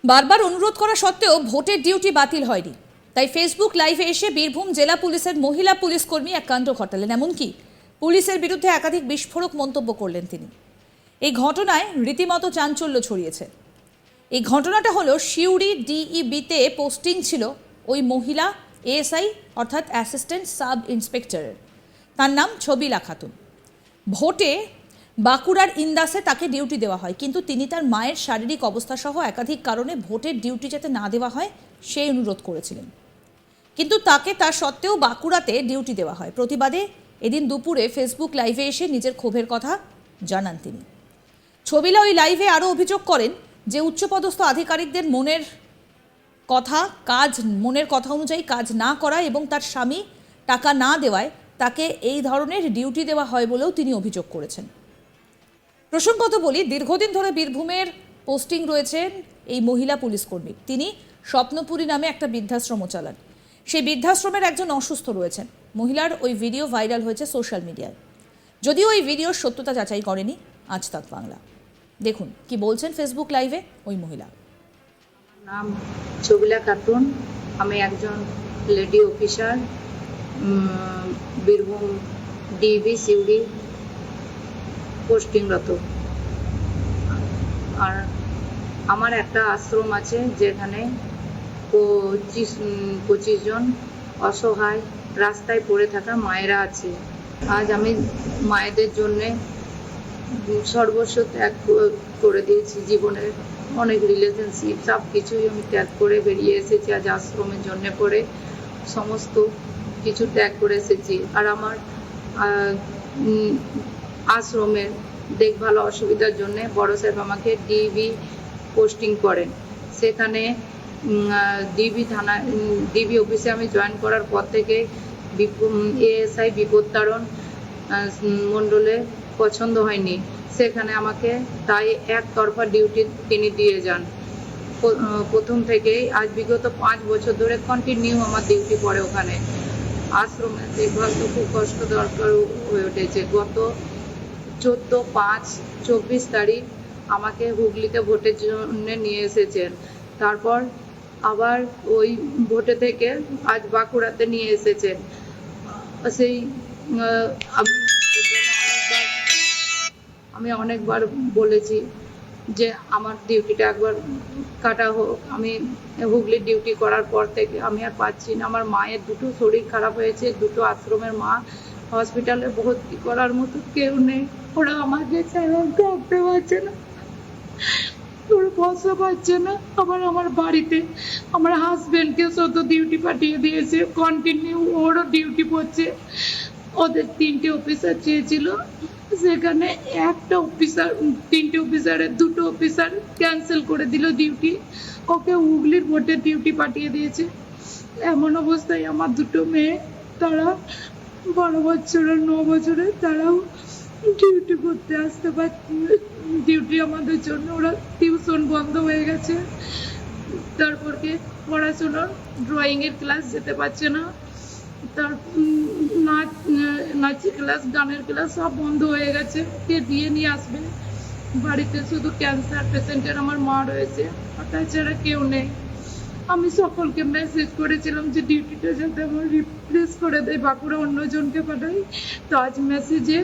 বারবার অনুরোধ করা সত্ত্বেও ভোটের ডিউটি বাতিল হয়নি, তাই ফেসবুক লাইভে এসে বীরভূম জেলা পুলিশের মহিলা পুলিশ কর্মী এক কাণ্ড ঘটালেন। এমনকি পুলিশের বিরুদ্ধে একাধিক বিস্ফোরক মন্তব্য করলেন তিনি। এই ঘটনায় রীতিমতো চাঞ্চল্য ছড়িয়েছে। এই ঘটনাটা হলো সিউড়ি ডিইবিতে পোস্টিং ছিল ওই মহিলা এএসআই অর্থাৎ অ্যাসিস্ট্যান্ট সাব ইন্সপেক্টরের। তার নাম ছবিলা খাতুন। ভোটে বাঁকুড়ার ইন্দাসে তাকে ডিউটি দেওয়া হয়, কিন্তু তিনি তার মায়ের শারীরিক অবস্থা সহ একাধিক কারণে ভোটের ডিউটি যাতে না দেওয়া হয় সেই অনুরোধ করেছিলেন, কিন্তু তাকে তার সত্ত্বেও বাঁকুড়াতে ডিউটি দেওয়া হয়। প্রতিবাদে এদিন দুপুরে ফেসবুক লাইভে এসে নিজের ক্ষোভের কথা জানান তিনি। ছবিলা ওই লাইভে আরও অভিযোগ করেন যে উচ্চপদস্থ আধিকারিকদের মনের কথা অনুযায়ী কাজ না করা এবং তার স্বামী টাকা না দেওয়ায় তাকে এই ধরনের ডিউটি দেওয়া হয় বলেও তিনি অভিযোগ করেছেন। প্রসঙ্গত বলি, দীর্ঘদিন ধরে বীরভূমের পোস্টিং রয়েছেন এই মহিলা পুলিশ কর্মী। তিনি স্বপ্নপুরী নামে একটা বৃদ্ধাশ্রমও চালান। সেই বৃদ্ধাশ্রমের একজন অসুস্থ রয়েছেন। মহিলার ওই ভিডিও ভাইরাল হয়েছে সোশ্যাল মিডিয়ায়। যদিও ওই ভিডিওর সত্যতা যাচাই করেনি আজ তাক বাংলা। দেখুন কি বলছেন ফেসবুক লাইভে ওই মহিলা। নাম ছবিলা খাতুন, আমি একজন lady officer, Birbhum DB Suri পোস্টিংরত। আর আমার একটা আশ্রম আছে যেখানে 25 জন অসহায় রাস্তায় পড়ে থাকা মায়েরা আছে। আজ আমি মায়েদের জন্যে সর্বস্ব ত্যাগ করে দিয়েছি। জীবনের অনেক রিলেশনশিপ সব কিছুই আমি ত্যাগ করে বেরিয়ে এসেছি। আজ আশ্রমের জন্য করে সমস্ত কিছু ত্যাগ করে এসেছি। আর আমার আশ্রমের দেখভাল অসুবিধার জন্য বড় সাহেব আমাকে ডিবি পোস্টিং করেন। সেখানে ডিবি অফিসে আমি জয়েন করার পর থেকে এএসআই বিপত্তারণ মণ্ডলে পছন্দ হয়নি। সেখানে আমাকে তাই একতরফা ডিউটি তিনি দিয়ে যান। প্রথম থেকেই আজ বিগত 5 বছর ধরে কন্টিনিউ আমার ডিউটি পড়ে ওখানে। আশ্রমে দেখভাল তো খুব কষ্ট দরকার হয়ে উঠেছে। গত 14/5/24 তারিখ আমাকে হুগলিতে ভোটের জন্য নিয়ে এসেছেন। তারপর আবার ওই ভোটে থেকে আজ বাঁকুড়াতে নিয়ে এসেছেন। সেই আমি অনেকবার বলেছি যে আমার ডিউটিটা একবার কাটা হোক। আমি হুগলির ডিউটি করার পর থেকে আমি আর পাচ্ছি না। আমার মায়ের দুটো শরীর খারাপ হয়েছে, দুটো আশ্রমের মা হসপিটালে ভর্তি করার মতো কেউ নেই। ওরা আমাকে থাকতে পারছে না, ওরা বসা পাচ্ছে না। আবার আমার বাড়িতে আমার হাজবেন্ডকে শত ডিউটি পাঠিয়ে দিয়েছে, কন্টিনিউ ওরও ডিউটি পড়ছে। ওদের 3টে অফিসার চেয়েছিল, সেখানে একটা অফিসার 3টে অফিসারের 2টো অফিসার ক্যান্সেল করে দিল ডিউটি। ওকে হুগলির ভোটের ডিউটি পাঠিয়ে দিয়েছে। এমন অবস্থায় আমার 2টো মেয়ে, তারা 12 বছর আর 9 বছরে, তারাও ডিউটি করতে আসতে পারছে। ডিউটি আমাদের জন্য ওরা টিউশন বন্ধ হয়ে গেছে। তারপরকে পড়াশোনার ড্রয়িংয়ের ক্লাস যেতে পারছে না। তার নাচের ক্লাস, গানের ক্লাস সব বন্ধ হয়ে গেছে। কে দিয়ে নিয়ে আসবে? বাড়িতে শুধু ক্যান্সার পেশেন্টের আমার মা রয়েছে, তাছাড়া কেউ নেই। আমি সকলকে মেসেজ করেছিলাম যে ডিউটিটা যাতে আমার রিপ্লেস করে দেয়, বাঁকুড়া অন্যজনকে পাঠাই। তো আজ মেসেজে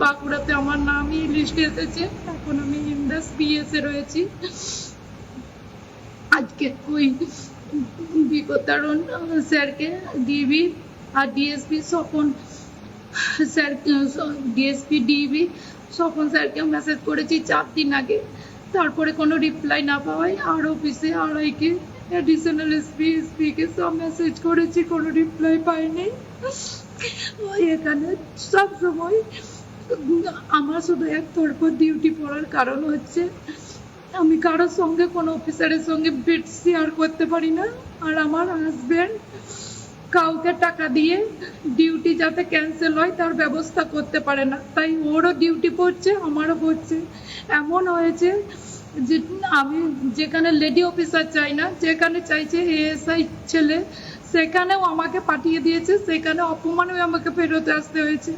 বাঁকুড়াতে আমার নামই লিস্টে এসেছে। এখন আমি ইন্দাস পিএসে রয়েছি। আজকে ওই বিপত্তারণ স্যারকে ডিবি আর DSP Swapan sir, DSP DB Swapan স্যারকে মেসেজ করেছি 4 দিন আগে। তারপরে কোনো রিপ্লাই না পাওয়ায় আর অফিসে আড়াইকে অ্যাডিশনাল এসপিকে সব মেসেজ করেছি, কোনো রিপ্লাই পাইনি। এখানে সব সময় আমার শুধু একতরফা ডিউটি পড়ার কারণ হচ্ছে আমি কারোর সঙ্গে কোনো অফিসারের সঙ্গে বেড শেয়ার করতে পারি না। আর আমার হাজব্যান্ড কাউকে টাকা দিয়ে ডিউটি যাতে ক্যান্সেল হয় তার ব্যবস্থা করতে পারে না, তাই ওরও ডিউটি পড়ছে, আমারও পড়ছে। এমন হয়েছে যে আমি যেখানে লেডি অফিসার চাই না, যেখানে চাইছে এএসআই ছেলে, সেখানেও আমাকে পাঠিয়ে দিয়েছে। সেখানে অপমান হয়ে আমাকে ফেরত আসতে হয়েছে।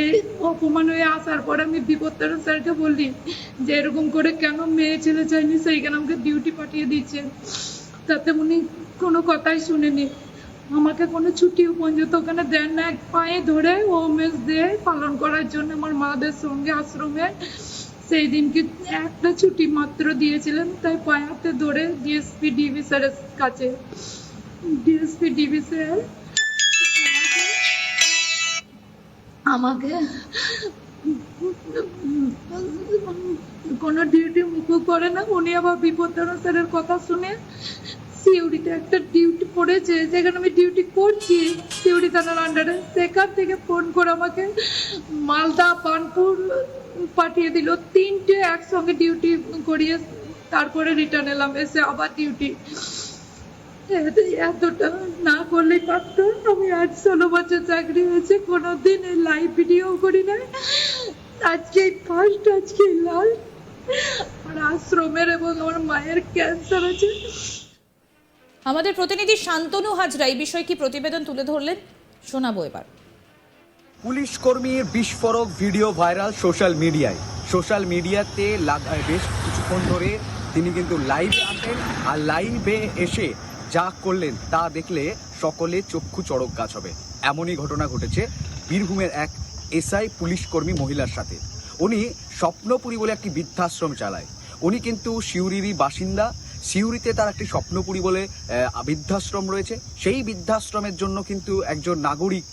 এই অপমান হয়ে আসার পরে আমি বিপত্তারা স্যারকে বললি যে এরকম করে কেন মেয়ে ছেলে চাইনি সেইখানে আমাকে ডিউটি পাঠিয়ে দিচ্ছে, তাতে উনি কোনো কথাই শুনেনি, আমাকে কোনো ছুটিও পর্যন্ত ওখানে দেন না, এক পায়ে ধরে হোমস দিয়ে পালন করার জন্য আমার মাদের সঙ্গে আশ্রমে সেই দিনকে একটা ছুটি মাত্র দিয়েছিলেন, তাই পায়ে হাতে ধরে ডিএসপি ডিবি স্যারের কাছে ডিএসপি ডিবি স্যার আমাকে কোনো ডিউটি মুখ করে না। উনি আবার বিপদজনক স্যারের কথা শুনে সিউড়িতে একটা ডিউটি পড়েছে যেখানে আমি ডিউটি করছি সিউড়ি থানার আন্ডারে, সেখান থেকে ফোন করে আমাকে মালদা পানপুর পাঠিয়ে দিল, 3টে একসঙ্গে ডিউটি করিয়ে তারপরে রিটার্ন এলাম, এসে আবার ডিউটি। এতটা না করলেই পারতো। আমি আজ 16 বছর চাকরি হয়েছে, কোনোদিন লাইভ ভিডিও করি না, আজকে ফার্স্ট, আজকে লাস্ট। আর আশ্রমের এবং আমার মায়ের ক্যান্সার আছে। আমাদের প্রতিনিধি শান্তনু হাজরা এই বিষয়ে কি প্রতিবেদন তুলে ধরলেন, শোনাবো এবার। পুলিশ কর্মীর বিস্ফোরক ভিডিও ভাইরাল সোশ্যাল মিডিয়াতে বেশ কিছুক্ষণ ধরে তিনি কিন্তু লাইভে আসেন, আর লাইভে এসে যা করলেন তা দেখলে সকলে চক্ষু চড়ক গাছ হবে। এমনই ঘটনা ঘটেছে বীরভূমের এক এসআই পুলিশ কর্মী মহিলার সাথে। উনি স্বপ্নপুরী বলে একটি বৃদ্ধাশ্রম চালায়। উনি কিন্তু সিউড়িরই বাসিন্দা। সিউড়িতে তার একটি স্বপ্নপুরী বলে বৃদ্ধাশ্রম রয়েছে। সেই বৃদ্ধাশ্রমের জন্য কিন্তু একজন নাগরিক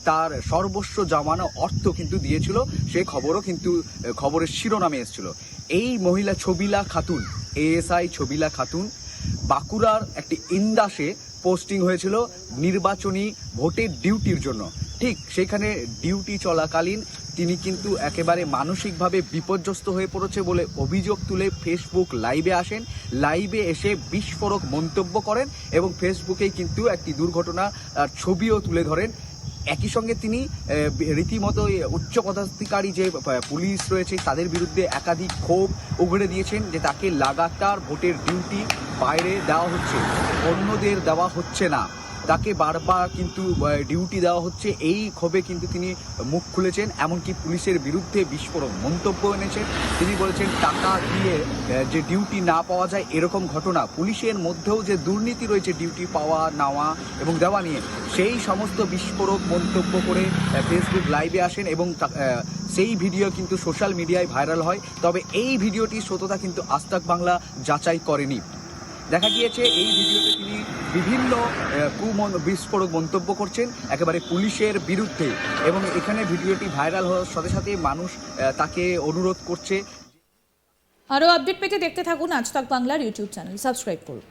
তার সর্বস্ব জমানো অর্থ কিন্তু দিয়েছিল, সেই খবরও কিন্তু খবরের শিরোনামে এসেছিল। এই মহিলা ছবিলা খাতুন, এএসআই ছবিলা খাতুন, বাঁকুড়ার একটি ইন্দাসে পোস্টিং হয়েছিল নির্বাচনী ভোটের ডিউটির জন্য। ঠিক সেখানে ডিউটি চলাকালীন তিনি কিন্তু একেবারে মানসিকভাবে বিপর্যস্ত হয়ে পড়েছে বলে অভিযোগ তুলে ফেসবুক লাইভে আসেন। লাইভে এসে বিস্ফোরক মন্তব্য করেন এবং ফেসবুকেই কিন্তু একটি দুর্ঘটনা ছবিও তুলে ধরেন। একই সঙ্গে তিনি রীতিমতো উচ্চ পদাধিকারী যে পুলিশ রয়েছে তাদের বিরুদ্ধে একাধিক ক্ষোভ উগড়ে দিয়েছেন যে তাকে লাগাতার ভোটের ডিউটি বাইরে দেওয়া হচ্ছে, অন্যদের দেওয়া হচ্ছে না, তাকে বারবার কিন্তু ডিউটি দেওয়া হচ্ছে। এই ক্ষোভে কিন্তু তিনি মুখ খুলেছেন, এমনকি পুলিশের বিরুদ্ধে বিস্ফোরক মন্তব্য এনেছেন। তিনি বলেছেন টাকা দিয়ে যে ডিউটি না পাওয়া যায় এরকম ঘটনা, পুলিশের মধ্যেও যে দুর্নীতি রয়েছে ডিউটি পাওয়া নেওয়া এবং দেওয়া নিয়ে, সেই সমস্ত বিস্ফোরক মন্তব্য করে ফেসবুক লাইভে আসেন এবং সেই ভিডিও কিন্তু সোশ্যাল মিডিয়ায় ভাইরাল হয়। তবে এই ভিডিওটির সত্যতা কিন্তু আজতাক বাংলা যাচাই করেনি। দেখা গিয়েছে এই ভিডিওতে তিনি বিভিন্ন বিস্ফোরক মন্তব্য করছেন একেবারে পুলিশের বিরুদ্ধে, এবং এখানে ভিডিওটি ভাইরাল হওয়ার সাথে সাথে মানুষ তাকে অনুরোধ করছে। আরও আপডেট পেতে দেখতে থাকুন আজতাক বাংলার ইউটিউব চ্যানেল, সাবস্ক্রাইব করুন।